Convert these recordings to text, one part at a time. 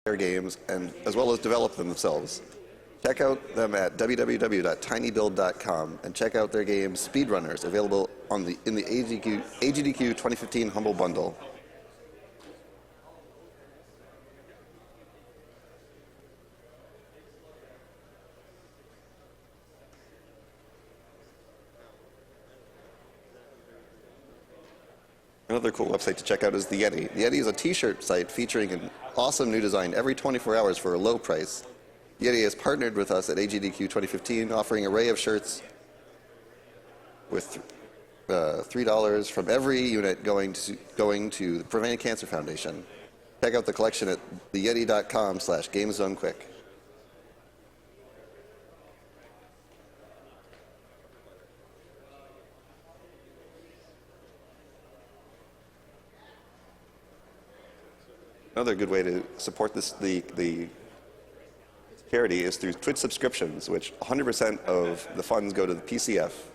their games, and as well as develop them themselves. Check out them at www.tinybuild.com and check out their game Speedrunners, available in the AGDQ 2015 Humble Bundle. Another cool website to check out is the Yeti. The Yeti is a t-shirt site featuring an awesome new design every 24 hours for a low price. Yeti has partnered with us at AGDQ 2015, offering an array of shirts with $3 from every unit going to the Preventing Cancer Foundation. Check out the collection at theyeti.com/GamesDoneQuick. Another good way to support the charity is through Twitch subscriptions, which 100% of the funds go to the PCF.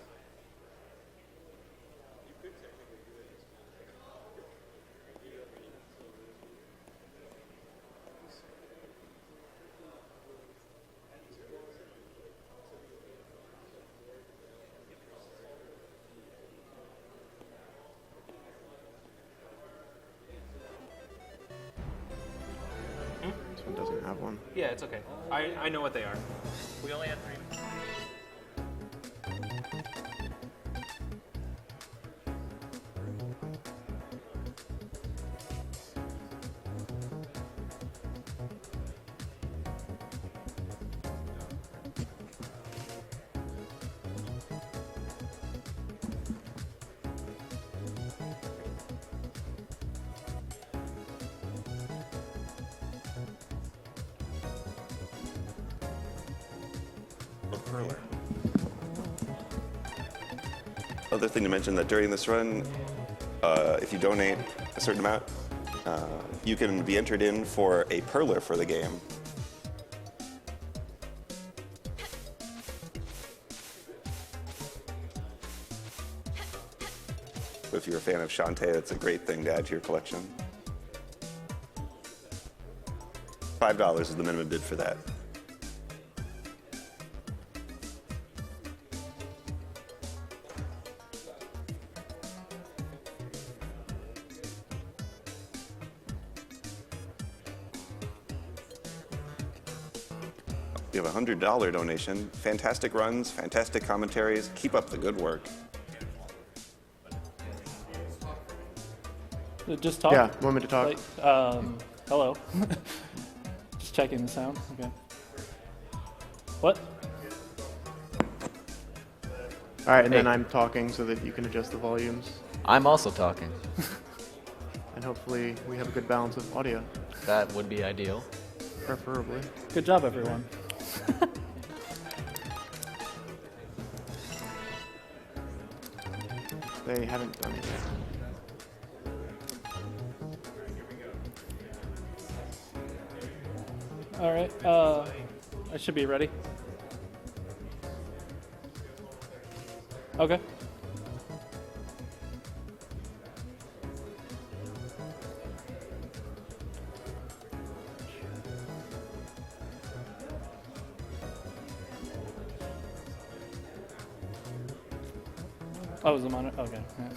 Doesn't have one. Yeah, it's okay. I know what they are. We only had 3. Other thing to mention that during this run, if you donate a certain amount, you can be entered in for a perler for the game. If you're a fan of Shantae, that's a great thing to add to your collection. $5 is the minimum bid for that. We have a $100 donation. Fantastic runs, fantastic commentaries. Keep up the good work. Just talk? Yeah, want me to talk? Like, hello. Just checking the sound. Okay. What? All right, and then I'm talking so that you can adjust the volumes. I'm also talking. And hopefully we have a good balance of audio. That would be ideal. Preferably. Good job, everyone. They haven't done it yet. All right. I should be ready. Okay. Oh, is the monitor? Okay. Yeah.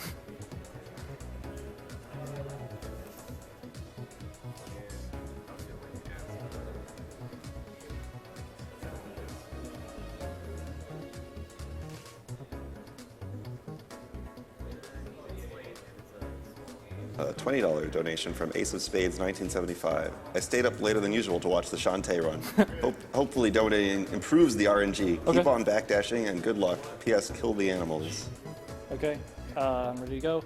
A $20 donation from Ace of Spades 1975. I stayed up later than usual to watch the Shantae run. Hopefully donating improves the RNG. Okay. Keep on backdashing and good luck. P.S. Kill the animals. Okay. I'm ready to go.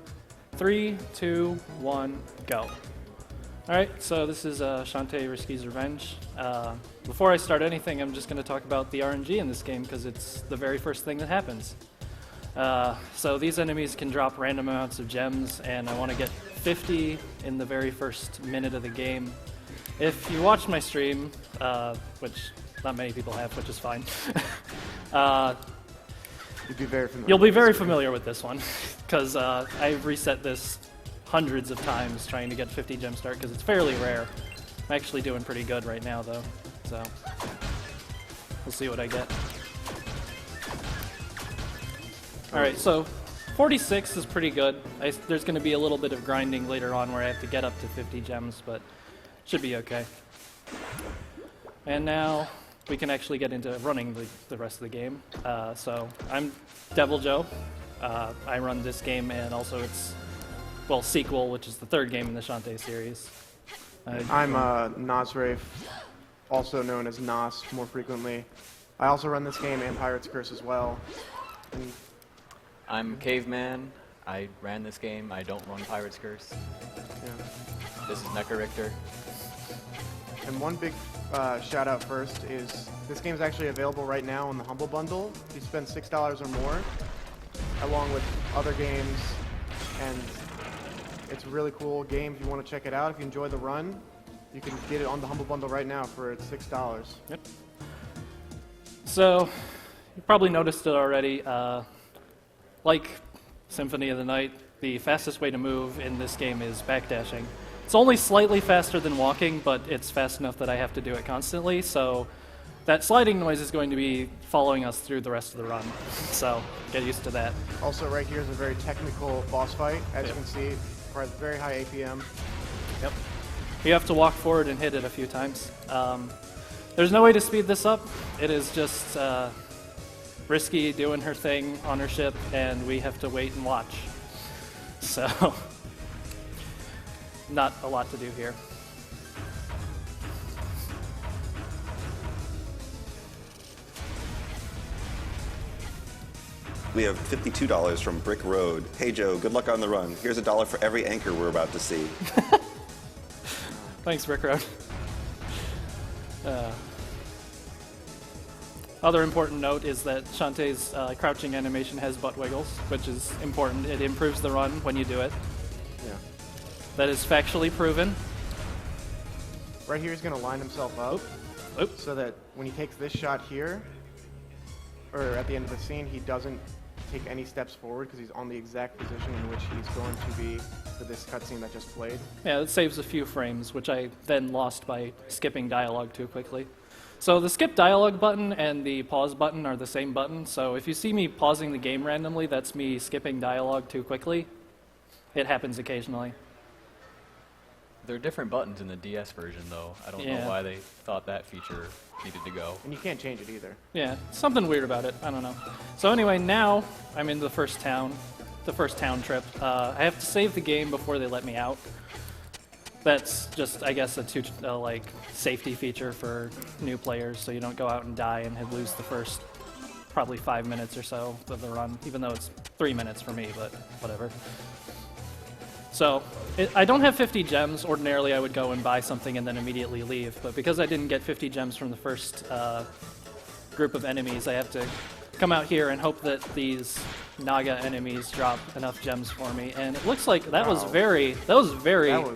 3, 2, 1, go. All right, so this is Shantae Risky's Revenge. Before I start anything, I'm just going to talk about the RNG in this game because it's the very first thing that happens. So these enemies can drop random amounts of gems, and I want to get 50 in the very first minute of the game. If you watched my stream, which not many people have, which is fine, You'll be very familiar with this one, because I've reset this hundreds of times trying to get 50 gem start, because it's fairly rare. I'm actually doing pretty good right now, though, so we'll see what I get. Alright, so 46 is pretty good. There's going to be a little bit of grinding later on where I have to get up to 50 gems, but should be okay. And now we can actually get into running the rest of the game. So I'm DevlJoe. I run this game and also its, well, sequel, which is the third game in the Shantae series. I'm Nosrafe, also known as Nos more frequently. I also run this game and Pirate's Curse as well. And I'm Caveman. I ran this game. I don't run Pirate's Curse. yeah. This is Mecha Richter. And one big shout out first is this game is actually available right now in the Humble Bundle. If you spend $6 or more, along with other games, and it's a really cool game if you want to check it out. If you enjoy the run, you can get it on the Humble Bundle right now for $6. Yep. So you probably noticed it already. Like Symphony of the Night, the fastest way to move in this game is backdashing. It's only slightly faster than walking, but it's fast enough that I have to do it constantly, so that sliding noise is going to be following us through the rest of the run, so get used to that. Also, right here is a very technical boss fight. As you Yep. can see, requires very high APM. Yep. You have to walk forward and hit it a few times. There's no way to speed this up. It is just Risky doing her thing on her ship, and we have to wait and watch. So, not a lot to do here. We have $52 from Brick Road. Hey Joe, good luck on the run. Here's $1 for every anchor we're about to see. Thanks, Rick Road. Other important note is that Shantae's crouching animation has butt wiggles, which is important. It improves the run when you do it. Yeah. That is factually proven. Right here, he's going to line himself up Oop. so that when he takes this shot here, or at the end of the scene, he doesn't take any steps forward because he's on the exact position in which he's going to be for this cutscene that just played. Yeah, it saves a few frames, which I then lost by skipping dialogue too quickly. So the skip dialogue button and the pause button are the same button, so if you see me pausing the game randomly, that's me skipping dialogue too quickly. It happens occasionally. There are different buttons in the DS version, though. I don't Yeah. know why they thought that feature needed to go. And you can't change it either. Yeah, something weird about it. I don't know. So anyway, now I'm in the first town trip. I have to save the game before they let me out. That's just, I guess, a like safety feature for new players, so you don't go out and die and lose the first probably 5 minutes or so of the run, even though it's 3 minutes for me, but whatever. So, I don't have 50 gems. Ordinarily, I would go and buy something and then immediately leave, but because I didn't get 50 gems from the first group of enemies, I have to come out here and hope that these Naga enemies drop enough gems for me. And it looks like that was Wow. very That was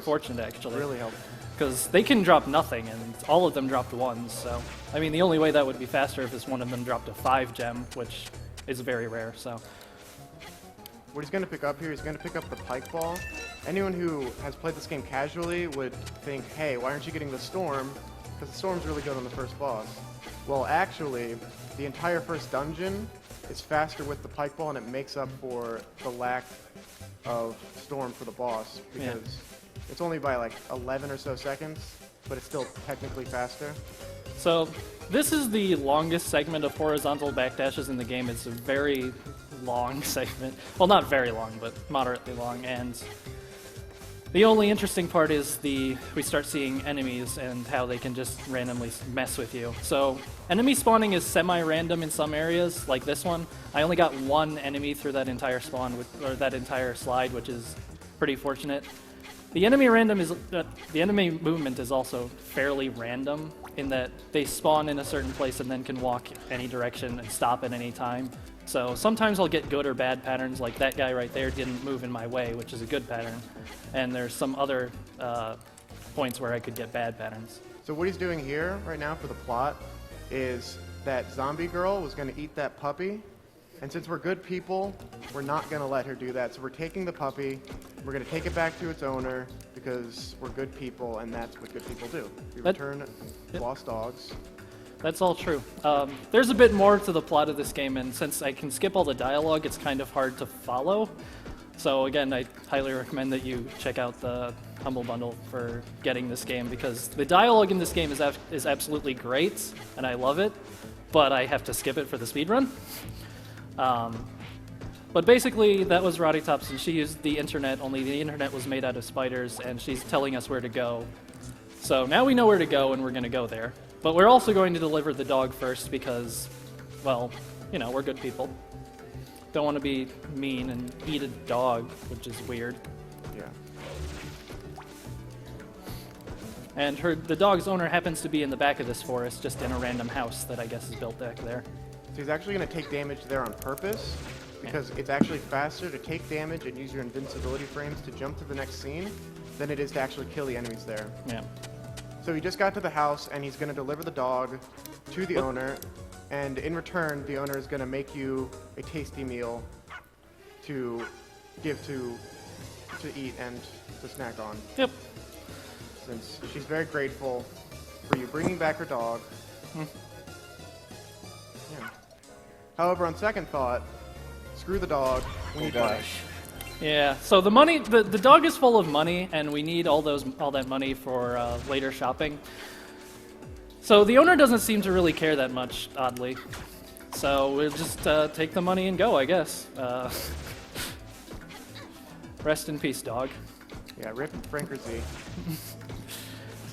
fortunate, actually. Really helpful. Because they can drop nothing, and all of them dropped ones, so... I mean, the only way that would be faster if one of them dropped a 5 gem, which is very rare, so... What he's going to pick up here, he's going to pick up the Pike Ball. Anyone who has played this game casually would think, hey, why aren't you getting the Storm? Because the Storm's really good on the first boss. Well, actually, the entire first dungeon is faster with the Pike Ball, and it makes up for the lack of Storm for the boss, because it's only by like 11 or so seconds, but it's still technically faster. So, this is the longest segment of horizontal backdashes in the game. It's a very long segment. Well, not very long, but moderately long, and the only interesting part is we start seeing enemies and how they can just randomly mess with you. So, enemy spawning is semi-random in some areas, like this one. I only got one enemy through that entire spawn, or that entire slide, which is pretty fortunate. The enemy movement is also fairly random in that they spawn in a certain place and then can walk any direction and stop at any time. So sometimes I'll get good or bad patterns, like that guy right there didn't move in my way, which is a good pattern. And there's some other points where I could get bad patterns. So what he's doing here right now for the plot is that zombie girl was going to eat that puppy, and since we're good people, we're not going to let her do that. So we're taking the puppy, We're going to take it back to its owner because we're good people, and that's what good people do. We That- return lost dogs. That's all true. There's a bit more to the plot of this game, and since I can skip all the dialogue, it's kind of hard to follow. So again, I highly recommend that you check out the Humble Bundle for getting this game, because the dialogue in this game is absolutely great, and I love it, but I have to skip it for the speedrun. But basically, that was Roddy Thompson. She used the internet, only the internet was made out of spiders, and she's telling us where to go. So now we know where to go, and we're going to go there. But we're also going to deliver the dog first because, well, you know, we're good people. Don't want to be mean and eat a dog, which is weird. Yeah. And the dog's owner happens to be in the back of this forest, just in a random house that I guess is built back there. So he's actually going to take damage there on purpose because it's actually faster to take damage and use your invincibility frames to jump to the next scene than it is to actually kill the enemies there. Yeah. So he just got to the house, and he's going to deliver the dog to the owner, and in return, the owner is going to make you a tasty meal to give to eat and to snack on. Yep. Since she's very grateful for you bringing back her dog. Yeah. However, on second thought, screw the dog. We need money. Yeah, so the money, the dog is full of money, and we need all that money for later shopping. So the owner doesn't seem to really care that much, oddly. So we'll just take the money and go, I guess. Rest in peace, dog. Yeah, rip Frank Z.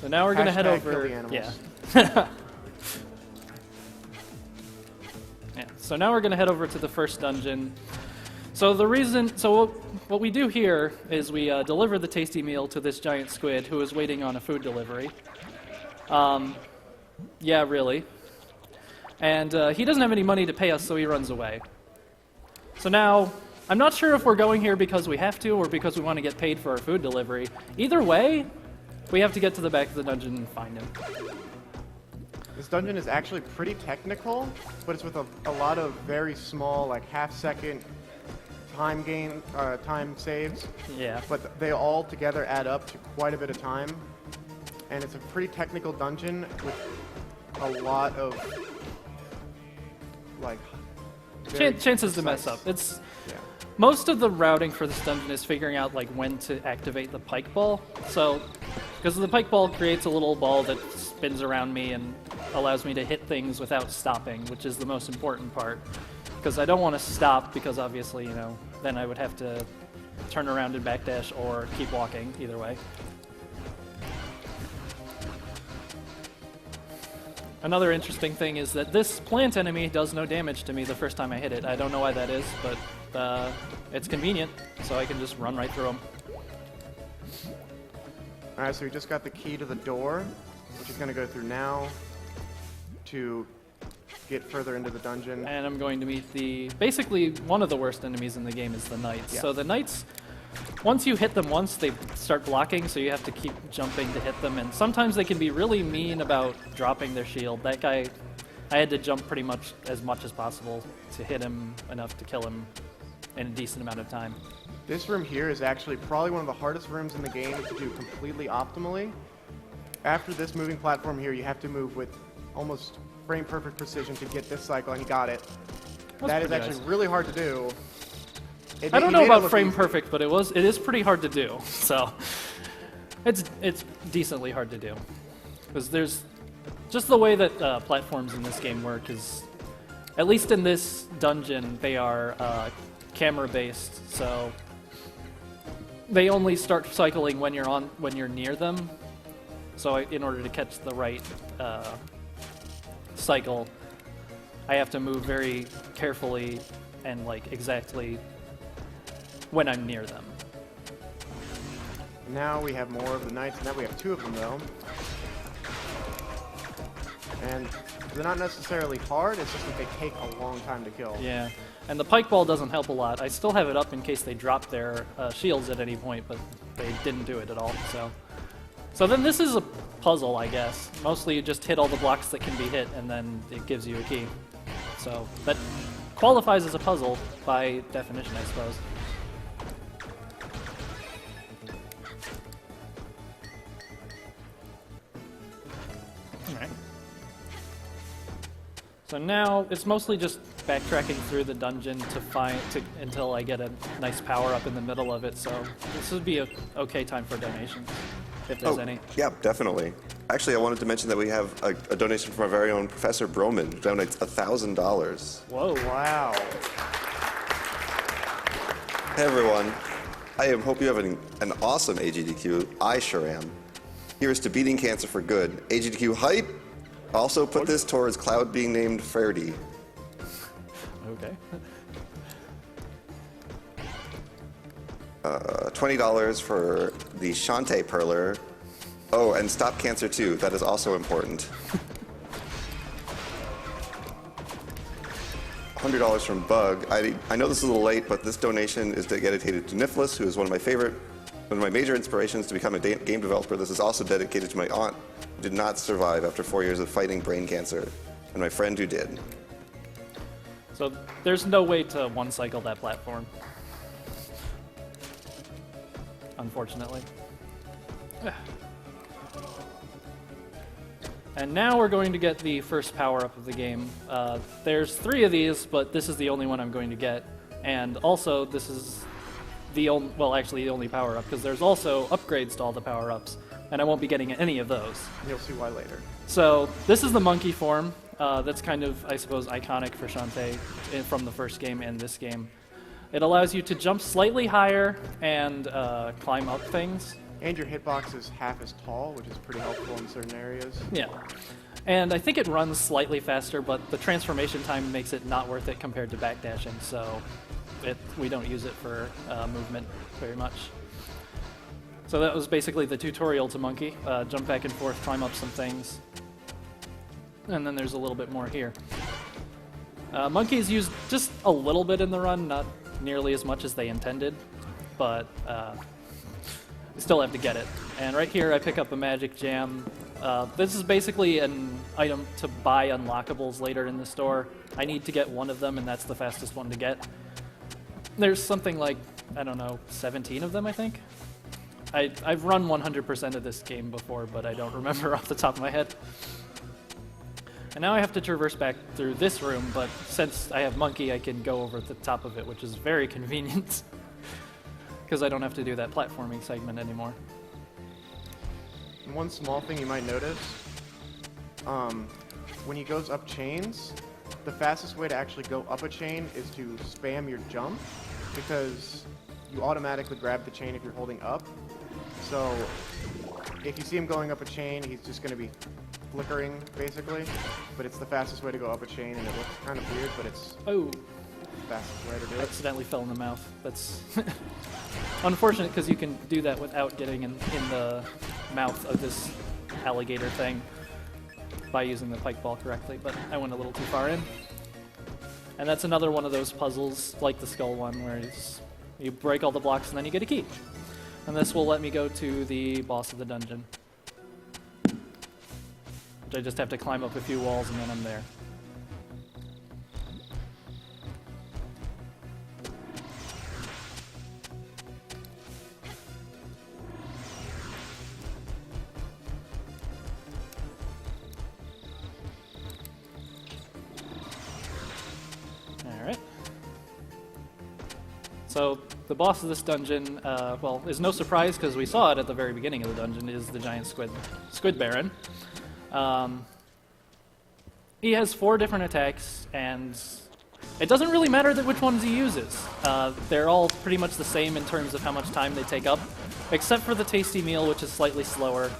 So now we're gonna head Hashtag kill over. the animals. Yeah. Yeah. So now we're gonna head over to the first dungeon. So what we do here is we deliver the tasty meal to this giant squid who is waiting on a food delivery. Yeah, really. And he doesn't have any money to pay us, so he runs away. So now, I'm not sure if we're going here because we have to or because we want to get paid for our food delivery. Either way, we have to get to the back of the dungeon and find him. This dungeon is actually pretty technical, but it's with a lot of very small, like half-second time saves. Yeah. But they all together add up to quite a bit of time. And it's a pretty technical dungeon with a lot of, like, very Chances to mess precise- up. It's Yeah. most of the routing for this dungeon is figuring out like when to activate the pike ball. So, because the pike ball creates a little ball that spins around me and allows me to hit things without stopping, which is the most important part. Because I don't want to stop because obviously, you know, then I would have to turn around and backdash or keep walking, either way. Another interesting thing is that this plant enemy does no damage to me the first time I hit it. I don't know why that is, but it's convenient, so I can just run right through them. Alright, so we just got the key to the door, which is going to go through now to get further into the dungeon. And I'm going to meet basically one of the worst enemies in the game is the knights. Yeah. So the knights, once you hit them once, they start blocking, so you have to keep jumping to hit them, and sometimes they can be really mean about dropping their shield. That guy, I had to jump pretty much as possible to hit him enough to kill him in a decent amount of time. This room here is actually probably one of the hardest rooms in the game to do completely optimally. After this moving platform here, you have to move with almost frame-perfect precision to get this cycle, and he got it. That is pretty actually nice. really hard to do. I don't know about frame perfect, but it is pretty hard to do. So it's decently hard to do because there's just the way that platforms in this game work is, at least in this dungeon, they are camera based. So they only start cycling when you're near them. So in order to catch the right cycle, I have to move very carefully and like exactly when I'm near them. Now we have more of the knights. Now we have two of them, though. And they're not necessarily hard, it's just that they take a long time to kill. Yeah, and the pike ball doesn't help a lot. I still have it up in case they drop their shields at any point, but they didn't do it at all, So then this is a puzzle, I guess. Mostly you just hit all the blocks that can be hit, and then it gives you a key. So that qualifies as a puzzle by definition, I suppose. So now it's mostly just backtracking through the dungeon until I get a nice power up in the middle of it. So this would be a okay time for donations, if there's any. Yeah, definitely. Actually, I wanted to mention that we have a donation from our very own Professor Broman, who donates $1,000. Whoa! Wow. Hey everyone, I hope you have an awesome AGDQ. I sure am. Here's to beating cancer for good. AGDQ hype! Also put this towards Cloud being named Ferdy. Okay. $20 for the Shantae Perler. Oh, and stop cancer too. That is also important. $100 from Bug. I know this is a little late, but this donation is dedicated to Niflis, who is one of my major inspirations to become a game developer. This is also dedicated to my aunt, who did not survive after 4 years of fighting brain cancer, and my friend who did. So there's no way to one-cycle that platform, unfortunately. And now we're going to get the first power-up of the game. There's 3 of these, but this is the only one I'm going to get. And also, this is the only power-up, because there's also upgrades to all the power-ups, and I won't be getting any of those. You'll see why later. So this is the monkey form. That's kind of, I suppose, iconic for Shantae from the first game and this game. It allows you to jump slightly higher and climb up things. And your hitbox is half as tall, which is pretty helpful in certain areas. Yeah. And I think it runs slightly faster, but the transformation time makes it not worth it compared to backdashing, so we don't use it for movement very much. So that was basically the tutorial to Monkey. Jump back and forth, climb up some things. And then there's a little bit more here. Monkey's used just a little bit in the run, not nearly as much as they intended, but we still have to get it. And right here I pick up a magic jam. This is basically an item to buy unlockables later in the store. I need to get one of them, and that's the fastest one to get. There's something like, I don't know, 17 of them, I think? I've run 100% of this game before, but I don't remember off the top of my head. And now I have to traverse back through this room, but since I have Monkey, I can go over the top of it, which is very convenient, because I don't have to do that platforming segment anymore. And one small thing you might notice, when he goes up chains, the fastest way to actually go up a chain is to spam your jump, because you automatically grab the chain if you're holding up. So if you see him going up a chain, he's just going to be flickering, basically. But it's the fastest way to go up a chain, and it looks kind of weird, but it's the fastest way to do it. Accidentally fell in the mouth. That's unfortunate, because you can do that without getting in the mouth of this alligator thing by using the pike ball correctly, but I went a little too far in. And that's another one of those puzzles, like the skull one, where you break all the blocks and then you get a key. And this will let me go to the boss of the dungeon, which I just have to climb up a few walls and then I'm there. Alright. So the boss of this dungeon, is no surprise because we saw it at the very beginning of the dungeon, is the giant Squid Baron. He has 4 different attacks, and it doesn't really matter which ones he uses. They're all pretty much the same in terms of how much time they take up, except for the tasty meal, which is slightly slower.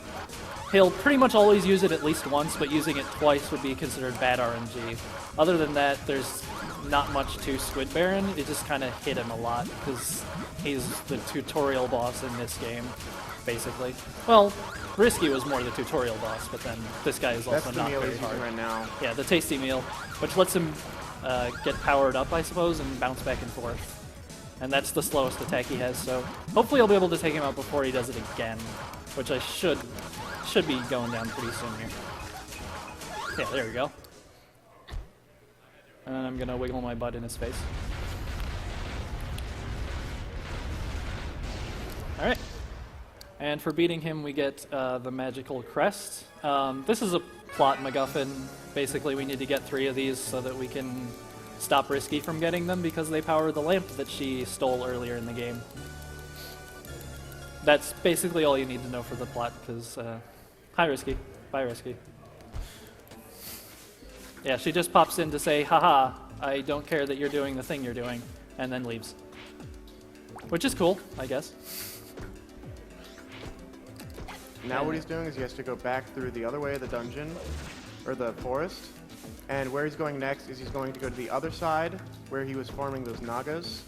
He'll pretty much always use it at least once, but using it twice would be considered bad RNG. Other than that, there's not much to Squid Baron. It just kind of hit him a lot, because he's the tutorial boss in this game, basically. Well, Risky was more the tutorial boss, but then this guy is also not very hard. Right now. Yeah, the tasty meal, which lets him get powered up, I suppose, and bounce back and forth. And that's the slowest attack he has, so hopefully I'll be able to take him out before he does it again, which I should be going down pretty soon here. Yeah, there we go. And I'm gonna wiggle my butt in his face. Alright. And for beating him, we get the magical crest. This is a plot MacGuffin. Basically, we need to get 3 of these so that we can stop Risky from getting them because they power the lamp that she stole earlier in the game. That's basically all you need to know for the plot, because, hi Risky, bye Risky. Yeah, she just pops in to say, haha, I don't care that you're doing the thing you're doing, and then leaves. Which is cool, I guess. Now what he's doing is he has to go back through the other way of the dungeon, or the forest, and where he's going next is he's going to go to the other side where he was farming those Nagas,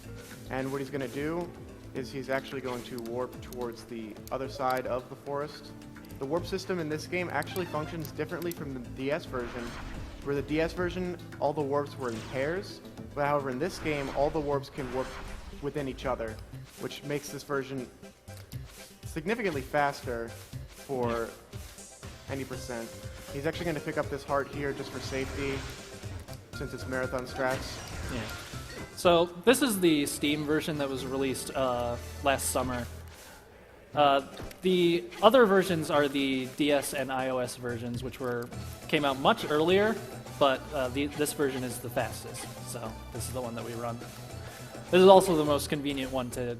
and what he's going to do is he's actually going to warp towards the other side of the forest. The warp system in this game actually functions differently from the DS version, where the DS version, all the warps were in pairs, but however in this game, all the warps can warp within each other, which makes this version significantly faster for any percent. He's actually going to pick up this heart here just for safety, since it's marathon strats. Yeah. So this is the Steam version that was released last summer. The other versions are the DS and iOS versions, which came out much earlier, but this version is the fastest. So this is the one that we run. This is also the most convenient one to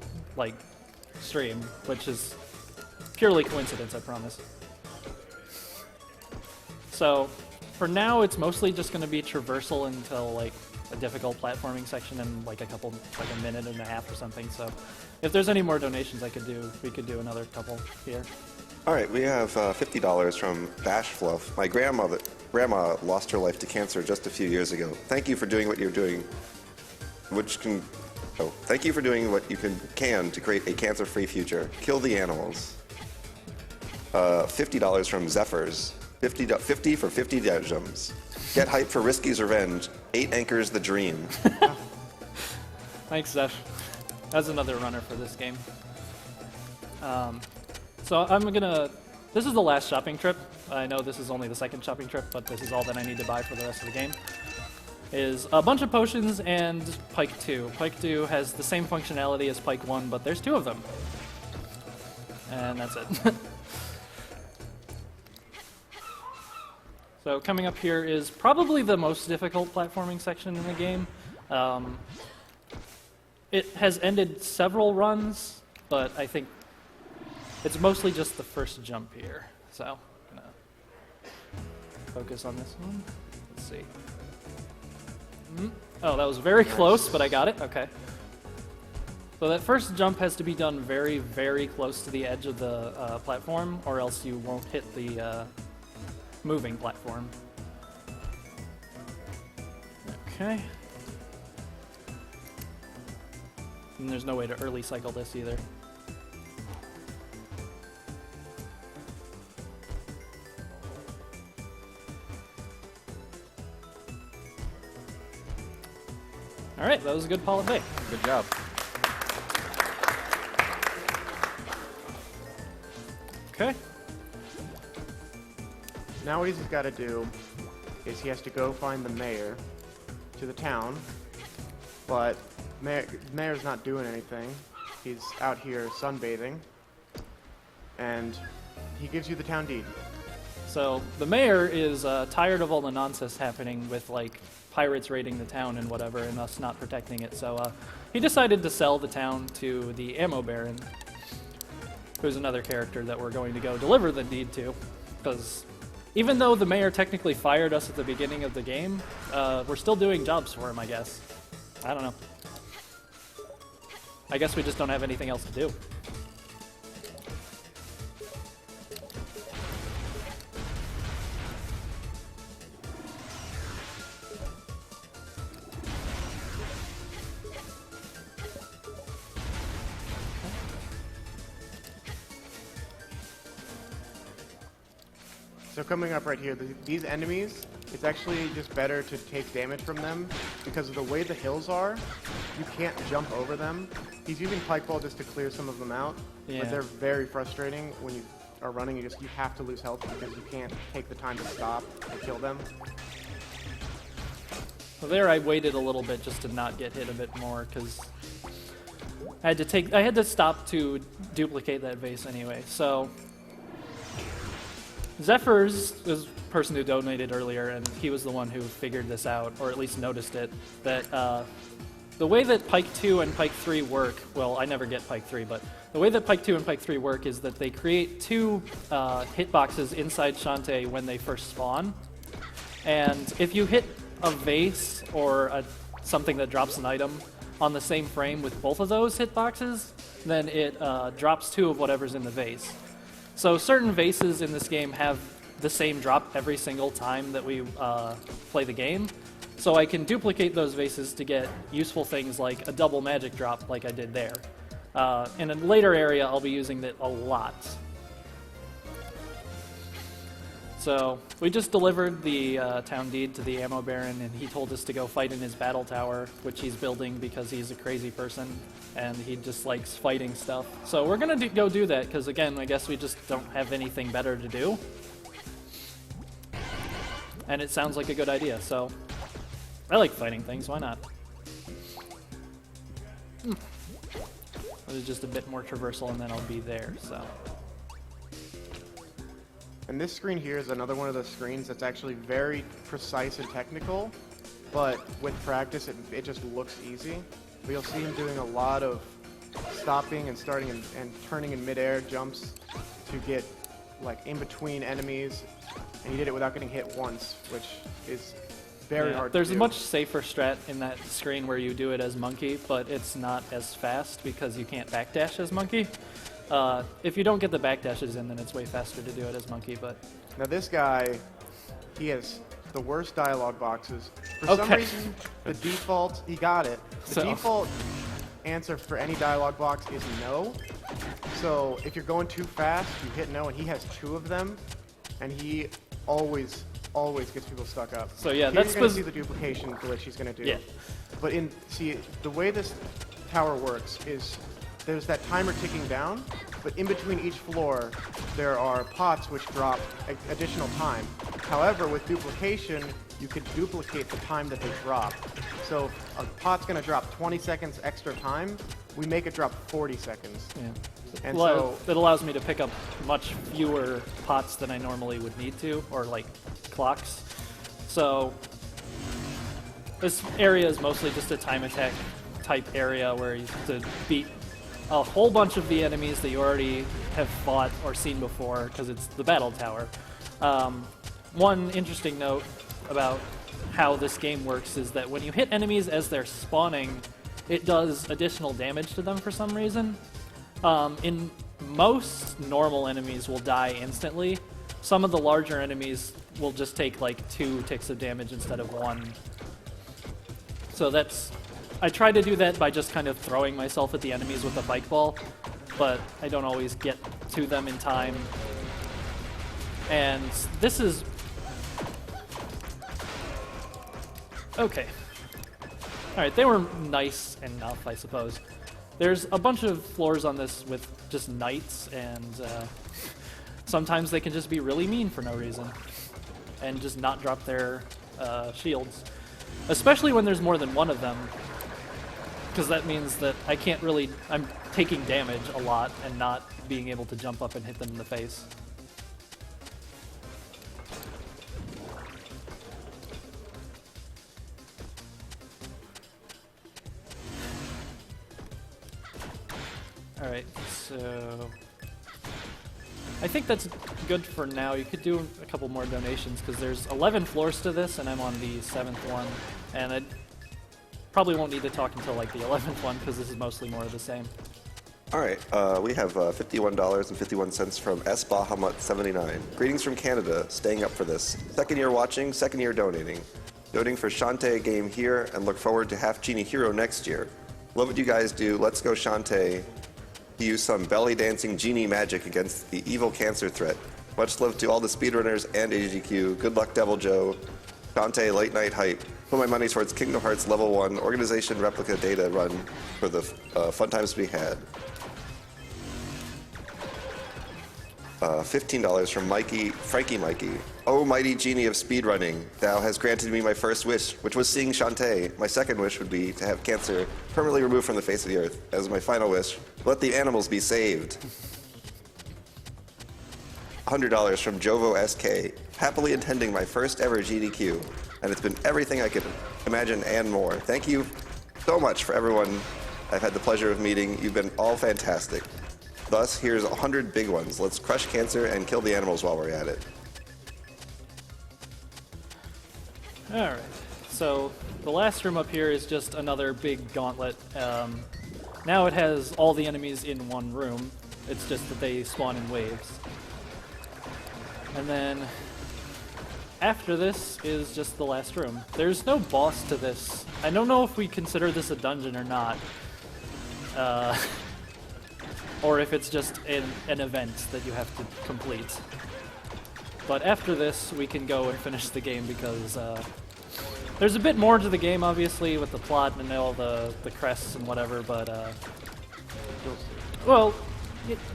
stream, which is purely coincidence, I promise. So for now, it's mostly just going to be traversal until a difficult platforming section in a minute and a half or something. So if there's any more donations we could do another couple here. All right, we have $50 from Bash Fluff. My grandma lost her life to cancer just a few years ago. Thank you for doing what you're doing, thank you for doing what you can to create a cancer-free future. Kill the animals. $50 from Zephyrs. 50 for 50 DevlJoes. Get hype for Risky's revenge. 8 anchors the dream. Thanks, Zeph. That's another runner for this game. So this is the last shopping trip. I know this is only the second shopping trip, but this is all that I need to buy for the rest of the game. Is a bunch of potions and Pike 2. Pike 2 has the same functionality as Pike 1, but there's 2 of them. And that's it. So coming up here is probably the most difficult platforming section in the game. It has ended several runs, but I think it's mostly just the first jump here. So I'm gonna focus on this one. Let's see. Oh, that was very close, but I got it. Okay. So that first jump has to be done very, very close to the edge of the platform, or else you won't hit the moving platform. Okay. And there's no way to early cycle this either. All right, that was a good Paula Bay. Good job. Okay. Now what he's got to do is he has to go find the mayor to the town, but mayor's not doing anything. He's out here sunbathing, and he gives you the town deed. So the mayor is tired of all the nonsense happening with pirates raiding the town and whatever, and us not protecting it. So he decided to sell the town to the Ammo Baron, who's another character that we're going to go deliver the deed to, because even though the mayor technically fired us at the beginning of the game, we're still doing jobs for him, I guess. I don't know. I guess we just don't have anything else to do. So coming up right here, these enemies, it's actually just better to take damage from them because of the way the hills are. You can't jump over them. He's using Pike Ball just to clear some of them out, Yeah. but they're very frustrating when you are running. You have to lose health because you can't take the time to stop and kill them. Well, there I waited a little bit just to not get hit a bit more, because I had to stop to duplicate that vase anyway. So Zephyrs was the person who donated earlier, and he was the one who figured this out, or at least noticed it, that the way that Pike 2 and Pike 3 work, well, I never get Pike 3, but the way that Pike 2 and Pike 3 work is that they create two hitboxes inside Shantae when they first spawn. And if you hit a vase or something that drops an item on the same frame with both of those hitboxes, then it drops two of whatever's in the vase. So certain vases in this game have the same drop every single time that we play the game. So I can duplicate those vases to get useful things like a double magic drop like I did there. In a later area, I'll be using it a lot. So we just delivered the town deed to the Ammo Baron, and he told us to go fight in his battle tower, which he's building because he's a crazy person, and he just likes fighting stuff. So we're going to go do that, because again, I guess we just don't have anything better to do. And it sounds like a good idea, so I like fighting things, why not? It was just a bit more traversal, and then I'll be there, so. And this screen here is another one of those screens that's actually very precise and technical, but with practice it just looks easy. But you'll see him doing a lot of stopping and starting and turning in midair jumps to get like in between enemies, and he did it without getting hit once, which is very hard to do. There's a much safer strat in that screen where you do it as Monkey, but it's not as fast because you can't backdash as Monkey. If you don't get the backdashes in, then it's way faster to do it as Monkey, but... Now this guy, he has the worst dialogue boxes. For some reason, the default, he got it. The default answer for any dialogue box is no. So if you're going too fast, you hit no, and he has two of them, and he always gets people stuck up. So yeah, Here that's you're going to see the duplication glitch he's going to do. Yeah. But the way this tower works is there's that timer ticking down, but in between each floor, there are pots which drop additional time. However, with duplication, you can duplicate the time that they drop. So if a pot's going to drop 20 seconds extra time, we make it drop 40 seconds. Yeah. And so it allows me to pick up much fewer pots than I normally would need to, or like clocks. So this area is mostly just a time attack type area where you have to beat a whole bunch of the enemies that you already have fought or seen before because it's the battle tower. One interesting note about how this game works is that when you hit enemies as they're spawning, it does additional damage to them for some reason. In most normal enemies will die instantly. Some of the larger enemies will just take like 2 ticks of damage instead of 1. So I try to do that by just kind of throwing myself at the enemies with a bike ball, but I don't always get to them in time. And this is... okay. Alright, they were nice enough, I suppose. There's a bunch of floors on this with just knights, and sometimes they can just be really mean for no reason and just not drop their shields. Especially when there's more than one of them, because that means that I'm taking damage a lot and not being able to jump up and hit them in the face. Alright, so I think that's good for now. You could do a couple more donations because there's 11 floors to this and I'm on the 7th one, and I probably won't need to talk until like the 11th one because this is mostly more of the same. All right, we have $51.51 from S. Bahamut79. Greetings from Canada, staying up for this. Second year watching, second year donating. Donating for Shantae game here and look forward to Half Genie Hero next year. Love what you guys do. Let's go Shantae. Use some belly dancing genie magic against the evil cancer threat. Much love to all the speedrunners and AGDQ. Good luck, DevlJoe. Shantae late night hype. Put my money towards Kingdom Hearts level 1 organization replica data run for the fun times we had. $15 from Frankie Mikey. Oh, mighty genie of speedrunning, thou hast granted me my first wish, which was seeing Shantae. My second wish would be to have cancer permanently removed from the face of the earth. As my final wish, let the animals be saved. $100 from Jovo SK, happily attending my first ever GDQ, and it's been everything I could imagine and more. Thank you so much for everyone I've had the pleasure of meeting. You've been all fantastic. Thus, here's 100 big ones. Let's crush cancer and kill the animals while we're at it. All right. So the last room up here is just another big gauntlet. Now it has all the enemies in one room. It's just that they spawn in waves. And then after this is just the last room. There's no boss to this. I don't know if we consider this a dungeon or not. Or if it's just an event that you have to complete. But after this, we can go and finish the game because there's a bit more to the game, obviously, with the plot and all the crests and whatever, but well,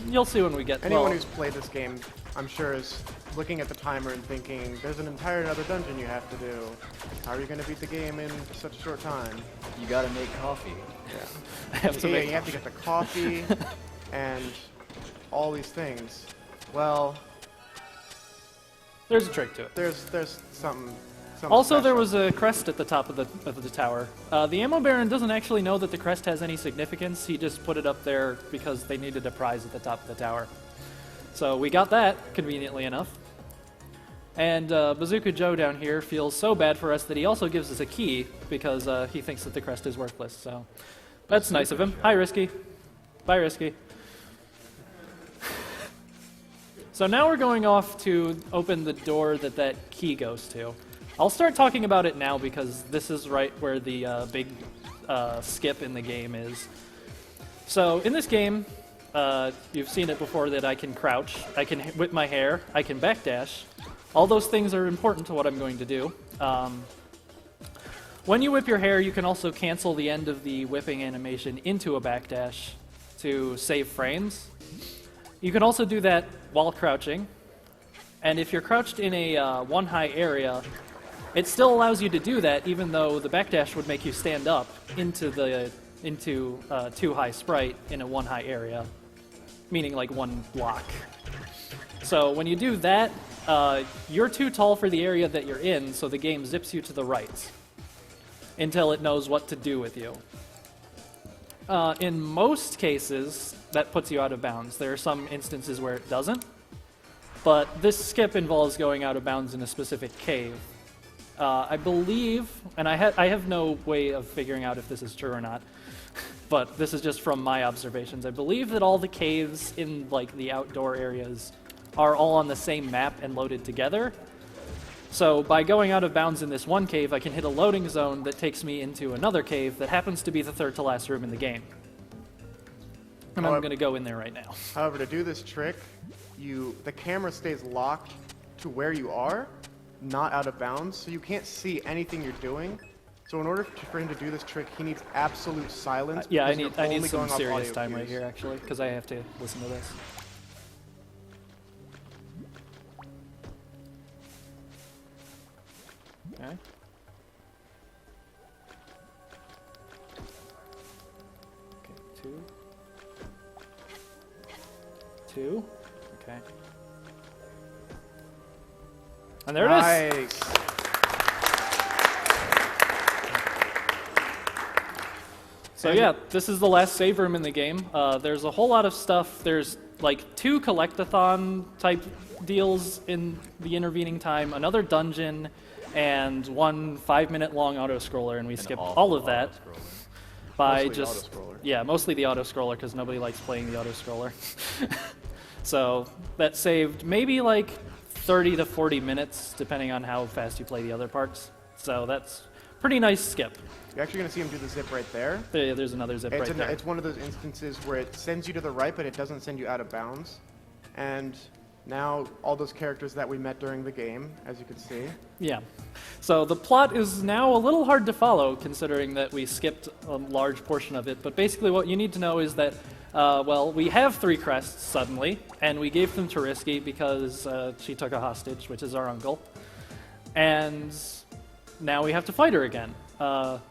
you'll see when we get... Anyone who's played this game, I'm sure, is looking at the timer and thinking, there's an entire other dungeon you have to do. How are you going to beat the game in such a short time? You gotta make coffee. Yeah. have to Yeah, make you have to get the coffee and all these things. Well, there's a trick to it. there's something Also, there special. was a crest at the top of the tower. The Ammo Baron doesn't actually know that the crest has any significance. He just put it up there because they needed a prize at the top of the tower. So we got that, conveniently enough. And Bazooka Joe down here feels so bad for us that he also gives us a key because he thinks that the crest is worthless. So that's nice of him. Hi, Risky. Bye, Risky. So now we're going off to open the door that key goes to. I'll start talking about it now because this is right where the big skip in the game is. So in this game, you've seen it before that I can crouch, I can whip my hair, I can backdash. All those things are important to what I'm going to do. When you whip your hair, you can also cancel the end of the whipping animation into a backdash to save frames. You can also do that while crouching. And if you're crouched in a one high area, it still allows you to do that, even though the backdash would make you stand up into two high sprite in a one high area, meaning like one block. So when you do that, you're too tall for the area that you're in, so the game zips you to the right until it knows what to do with you. In most cases, that puts you out of bounds. There are some instances where it doesn't, but this skip involves going out of bounds in a specific cave. I believe, and I have no way of figuring out if this is true or not, but this is just from my observations. I believe that all the caves in like the outdoor areas are all on the same map and loaded together. So by going out of bounds in this one cave, I can hit a loading zone that takes me into another cave that happens to be the third to last room in the game. And I'm going to go in there right now. However, to do this trick, the camera stays locked to where you are, not out of bounds, so you can't see anything you're doing. So in order for him to do this trick, he needs absolute silence. Yeah, I because need you're only some going off serious audio time right cues. here, actually, because I have to listen to this. Okay. Okay, two. Okay. And there it is. So yeah, this is the last save room in the game. There's a whole lot of stuff. There's like 2 collectathon type deals in the intervening time, another dungeon, and 1 5-minute long auto-scroller, and we skipped all of that by Mostly just... auto-scroller. Yeah, mostly the auto-scroller, because nobody likes playing the auto-scroller. So that saved maybe like 30 to 40 minutes, depending on how fast you play the other parts. So that's pretty nice skip. You're actually going to see him do the zip right there. There's another zip right there. It's one of those instances where it sends you to the right, but it doesn't send you out of bounds. And now all those characters that we met during the game, as you can see. Yeah. So the plot is now a little hard to follow, considering that we skipped a large portion of it. But basically what you need to know is that, well, we have 3 crests suddenly, and we gave them to Risky because she took a hostage, which is our uncle. And now we have to fight her again.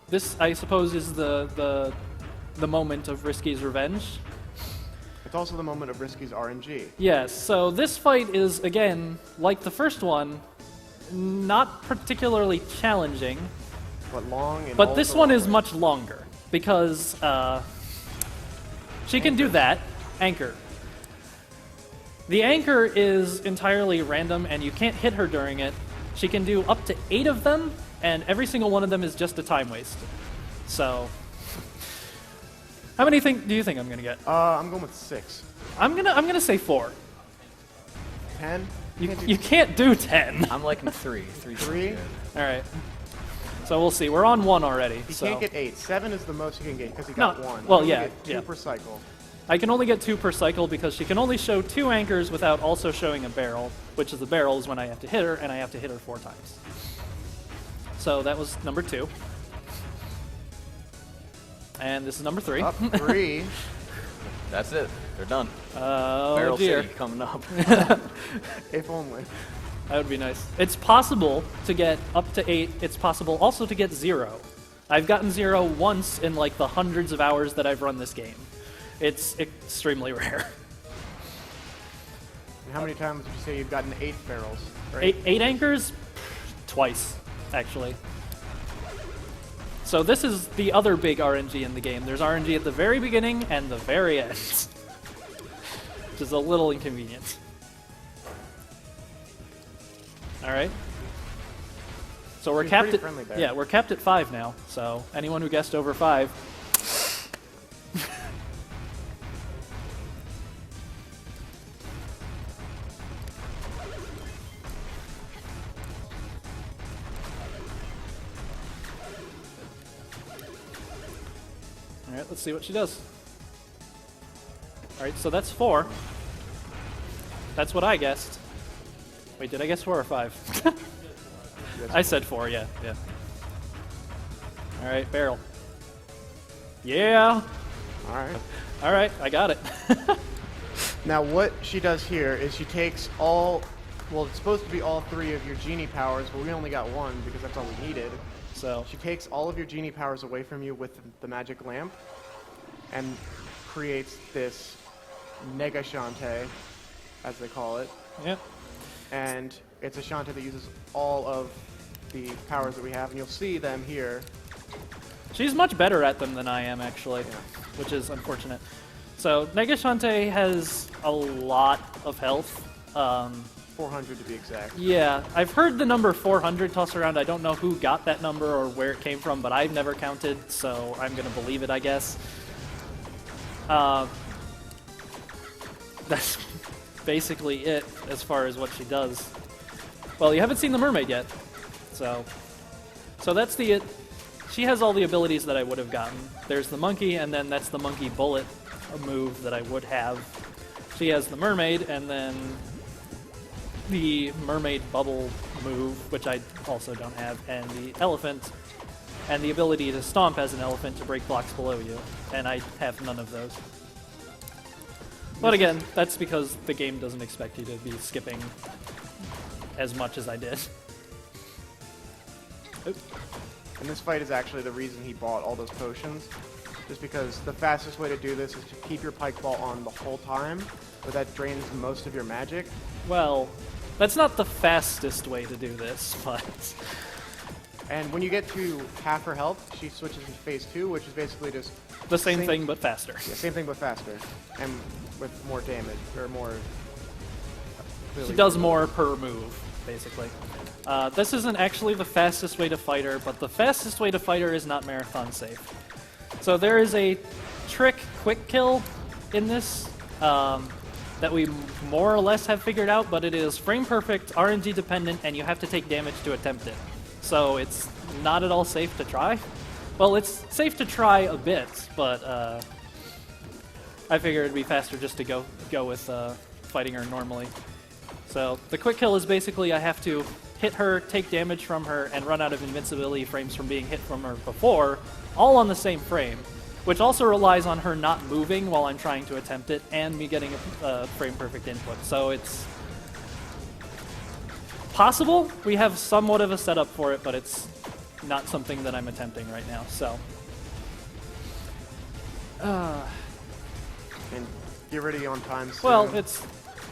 This, I suppose, is the moment of Risky's revenge. It's also the moment of Risky's RNG. Yes, so this fight is, again, like the first one, not particularly challenging, But long and but this one is much longer, because she can do that, anchor. The anchor is entirely random, and you can't hit her during it. She can do up to 8 of them, and every single one of them is just a time waste. So, how many do you think I'm gonna get? I'm going with 6. I'm gonna say 4. 10? You can't do 10. I'm liking 3. 3? All right. So we'll see. We're on 1 already. He so. can't get 8. 7 is the most he can get because he No, got 1. well, He yeah, can get 2 yeah. per cycle. I can only get 2 per cycle because she can only show 2 anchors without also showing a barrel, which is the barrel is when I have to hit her, and I have to hit her 4 times. So that was number 2. And this is number 3. Up 3. That's it. They're done. Oh Barrel dear. City coming up. If only. That would be nice. It's possible to get up to 8. It's possible also to get 0. I've gotten 0 once in like the hundreds of hours that I've run this game. It's extremely rare. And how many times would you say you've gotten 8 barrels? Or 8 anchors? Twice, actually. So this is the other big RNG in the game. There's RNG at the very beginning and the very end. Which is a little inconvenient. Alright. So we're She's capped pretty at friendly there. yeah, we're capped at 5 now. So anyone who guessed over 5. Alright, let's see what she does. Alright, so that's 4. That's what I guessed. Wait, did I guess 4 or 5? I said 4, yeah. Alright, barrel. Yeah! Alright. Alright, I got it. Now what she does here is she takes all, well it's supposed to be all 3 of your genie powers, but we only got 1 because that's all we needed. So, She takes all of your genie powers away from you with the magic lamp and creates this Nega Shantae, as they call it. yeah. And it's a Shantae that uses all of the powers that we have, and you'll see them here. She's much better at them than I am, actually, which is unfortunate. So, Nega Shantae has a lot of health. 400 to be exact. Yeah, I've heard the number 400 tossed around. I don't know who got that number or where it came from, but I've never counted, so I'm going to believe it, I guess. That's basically it as far as what she does. Well, you haven't seen the mermaid yet, so that's the it. She has all the abilities that I would have gotten. There's the monkey, and then that's the monkey bullet move that I would have. She has the mermaid, and then the mermaid bubble move, which I also don't have, and the elephant, and the ability to stomp as an elephant to break blocks below you, and I have none of those. But again, that's because the game doesn't expect you to be skipping as much as I did. Oop. And this fight is actually the reason he bought all those potions. Just because the fastest way to do this is to keep your pike ball on the whole time, but that drains most of your magic. Well, that's not the fastest way to do this, but... And when you get to half her health, she switches to phase 2, which is basically just... the same thing, but faster. Yeah, same thing but faster. And with more damage, or more... She does more per move, basically. This isn't actually the fastest way to fight her, but the fastest way to fight her is not marathon safe. So there is a trick quick kill in this that we more or less have figured out, but it is frame perfect, RNG dependent, and you have to take damage to attempt it. So it's not at all safe to try. Well, it's safe to try a bit, but I figured it'd be faster just to go with fighting her normally. So the quick kill is basically I have to hit her, take damage from her, and run out of invincibility frames from being hit from her before, all on the same frame, which also relies on her not moving while I'm trying to attempt it, and me getting a frame perfect input. So it's possible. We have somewhat of a setup for it, but it's not something that I'm attempting right now. So And Get ready on time soon. Well,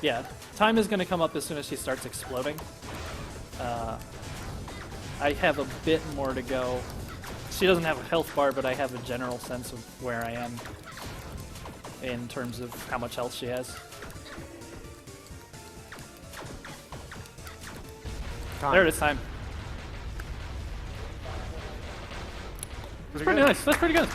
yeah. Time is going to come up as soon as she starts exploding. I have a bit more to go. She doesn't have a health bar, but I have a general sense of where I am in terms of how much health she has. There it is, time. That's pretty nice. That's pretty good.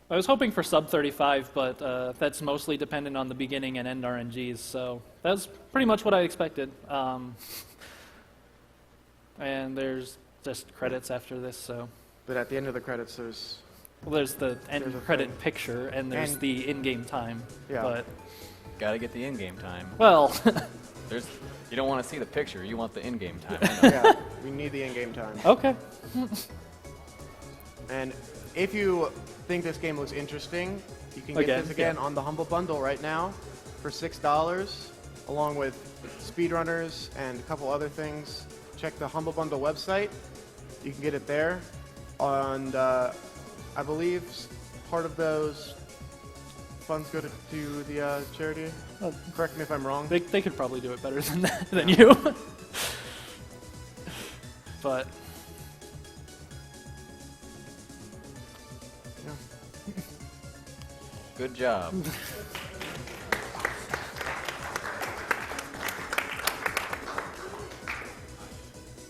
I was hoping for sub 35, but that's mostly dependent on the beginning and end RNGs, so that's pretty much what I expected. And there's just credits after this, so. But at the end of the credits, there's... Well, there's the end credit picture, and there's the in-game time. Yeah. But, Gotta get the in-game time. well, You don't want to see the picture, you want the in-game time. I know. Yeah, we need the in-game time. okay. And if you think this game looks interesting, you can get this again on the Humble Bundle right now for $6, along with speedrunners and a couple other things. Check the Humble Bundle website. You can get it there. And I believe part of those funds go to the charity. Correct me if I'm wrong. They could probably do it better than that, than you. But Good job. I'm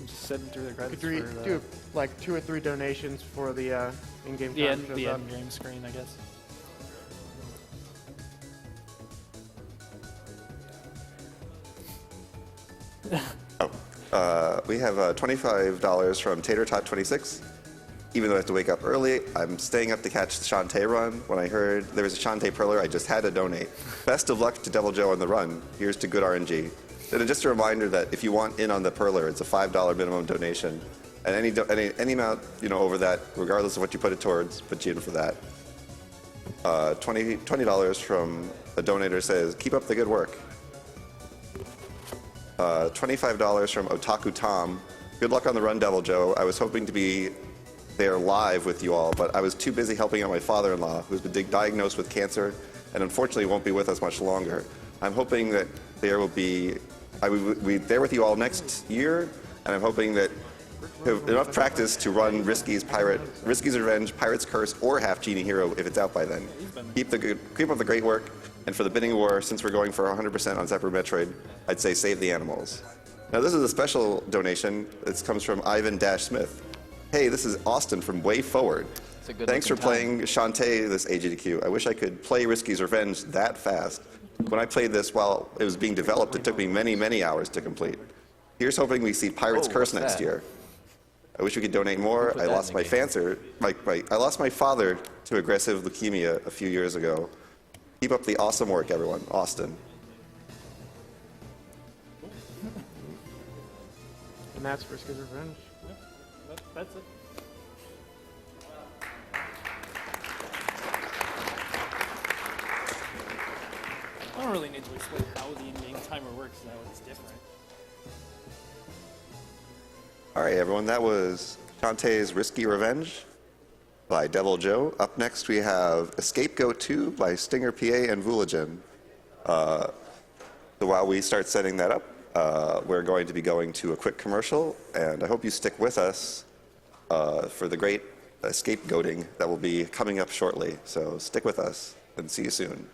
just sitting through the credits. Do like 2 or 3 donations for the in-game the time. the end game screen, I guess. We have $25 from Tater Tot 26. Even though I have to wake up early, I'm staying up to catch the Shantae run. When I heard there was a Shantae perler, I just had to donate. Best of luck to DevlJoe on the run. Here's to good RNG. And just a reminder that if you want in on the perler, it's a $5 minimum donation. And any amount over that, regardless of what you put it towards, puts you in for that. $20 from a donator says, keep up the good work. $25 from Otaku Tom. Good luck on the run, DevlJoe. I was hoping to be there live with you all, but I was too busy helping out my father-in-law, who's been diagnosed with cancer and unfortunately won't be with us much longer. I'm hoping that I will be there with you all next year, and I'm hoping that you have enough practice to run Risky's Revenge, Pirate's Curse, or Half Genie Hero if it's out by then. Keep up the great work, and for the bidding war, since we're going for 100% on Zephyr Metroid, I'd say save the animals. Now this is a special donation. This comes from Ivan-Smith. Hey, this is Austin from Way Forward. Thanks for playing Shantae this AGDQ. I wish I could play Risky's Revenge that fast. When I played this while it was being developed, it took me many, many hours to complete. Here's hoping we see Pirate's Curse next year. I wish we could donate more. I lost my father to aggressive leukemia a few years ago. Keep up the awesome work, everyone. Austin. And that's Risky's Revenge. That's it. I don't really need to explain how the in-game timer works now. It's different. All right, everyone. That was Shantae's Risky Revenge by DevlJoe. Up next, we have Scapegoat 2 by Stinger PA and Voulagen. So while we start setting that up, we're going to be going to a quick commercial, and I hope you stick with us for the great scapegoating that will be coming up shortly. So stick with us, and see you soon.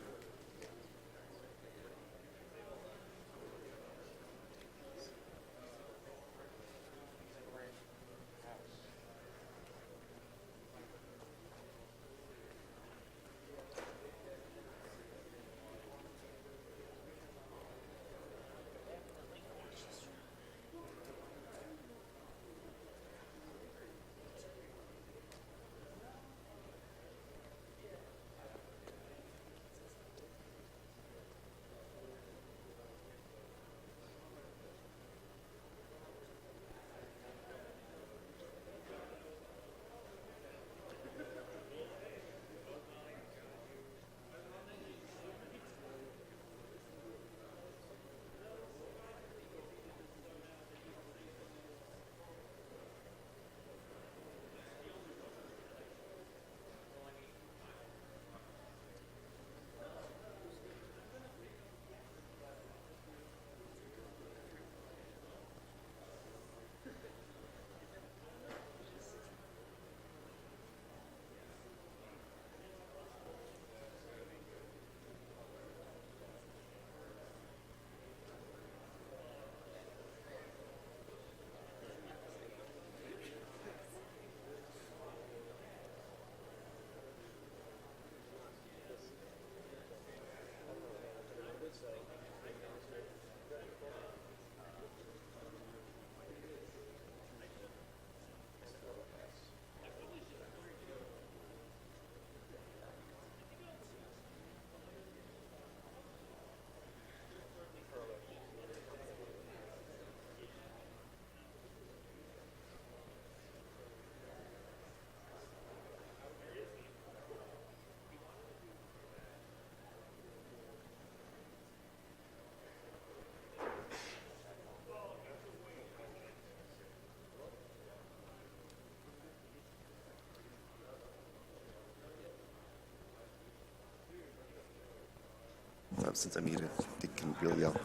since I'm muted. They can really yell.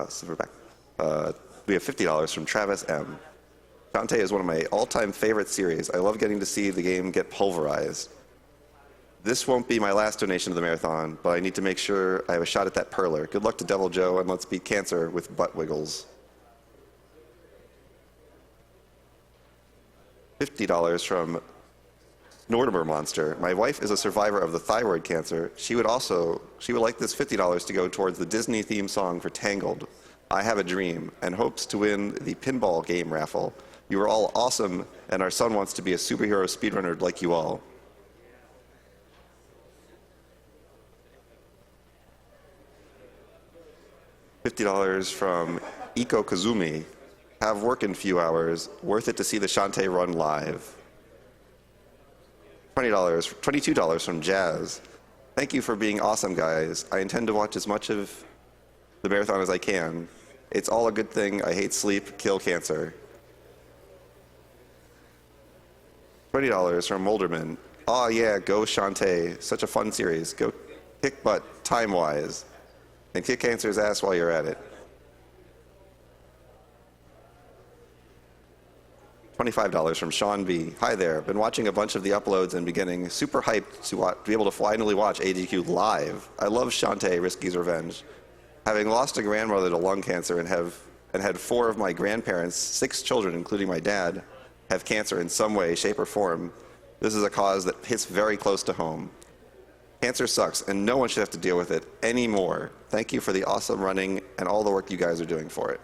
So we're back. We have $50 from Travis M. Shantae is one of my all-time favorite series. I love getting to see the game get pulverized. This won't be my last donation to the marathon, but I need to make sure I have a shot at that perler. Good luck to DevlJoe, and let's beat cancer with butt wiggles. $50 from Nortimer Monster. My wife is a survivor of the thyroid cancer. She would like this $50 to go towards the Disney theme song for Tangled. I have a dream, and hopes to win the pinball game raffle. You are all awesome, and our son wants to be a superhero speedrunner like you all. $50 from Iko Kazumi. Have work in few hours. Worth it to see the Shantae run live. $22 from Jazz. Thank you for being awesome, guys. I intend to watch as much of the marathon as I can. It's all a good thing. I hate sleep. Kill cancer. $20 from Molderman. Aw, yeah, go Shantae. Such a fun series. Go kick butt time-wise. And kick cancer's ass while you're at it. $25 from Sean B. Hi there. Been watching a bunch of the uploads and beginning super hyped to be able to finally watch AGDQ live. I love Shantae, Risky's Revenge. Having lost a grandmother to lung cancer and had 4 of my grandparents, 6 children, including my dad, have cancer in some way, shape, or form, this is a cause that hits very close to home. Cancer sucks, and no one should have to deal with it anymore. Thank you for the awesome running and all the work you guys are doing for it.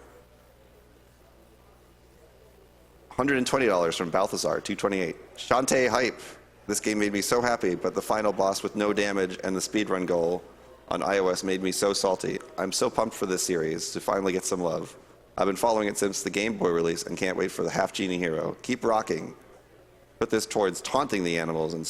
$120 from Balthazar, 228. Shantae hype. This game made me so happy, but the final boss with no damage and the speedrun goal on iOS made me so salty. I'm so pumped for this series to finally get some love. I've been following it since the Game Boy release and can't wait for the Half Genie Hero. Keep rocking. Put this towards taunting the animals and